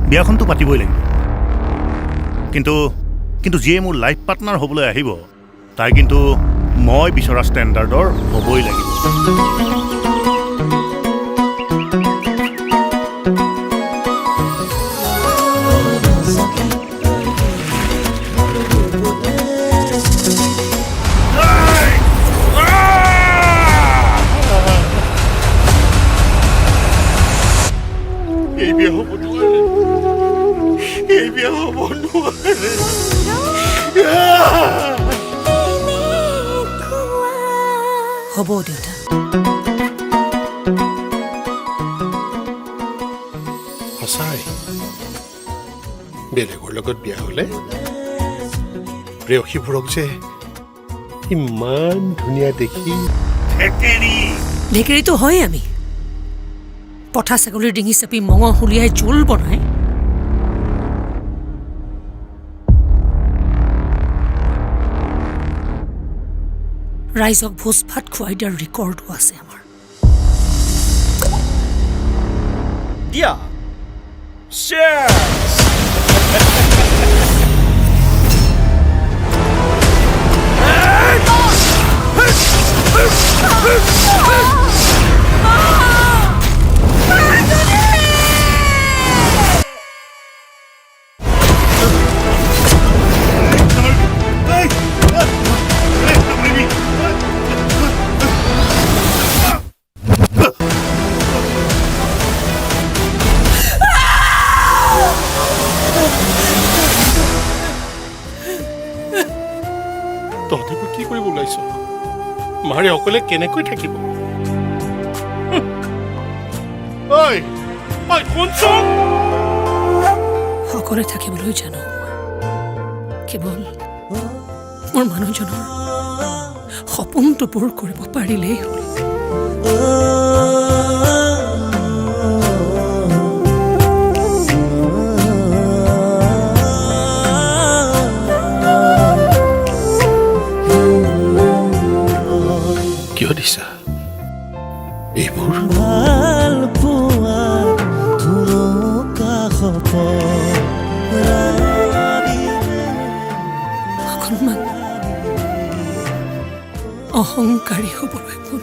বিয়াখনটো পাতিবই লাগিব কিন্তু কিন্তু যিয়ে মোৰ লাইফ পাৰ্টনাৰ হ'বলৈ আহিব তাই কিন্তু মই বিচৰা ষ্টেণ্ডাৰ্ডৰ হ'বই লাগিব হ'ব দেউতা সঁচাই বেলেগৰ লগত বিয়া হ'লে প্ৰেয়সীবোৰক যে ইমান ধুনীয়া দেখি ঢেকেৰীটো হয় আমি পঠা ছাগলীৰ ডিঙি চাপি মঙহ উলিয়াই জোল বনাই ৰাইজক ভোজ ভাত খুৱাই দিয়াৰ ৰেকৰ্ডো আছে আমাৰ দিয়া Cheers! তহঁতিবোৰ কি কৰিব ওলাইছ মাৰে অকলে কেনেকৈ থাকিব সকলে থাকিবলৈ জানো কেৱল মোৰ মানুহজনৰ সপোনটো পূৰ কৰিব পাৰিলেই হ'ল কিয় দিছা এইবোৰ ভাল পোৱা অকণমান অহংকাৰী হ'বলৈ মন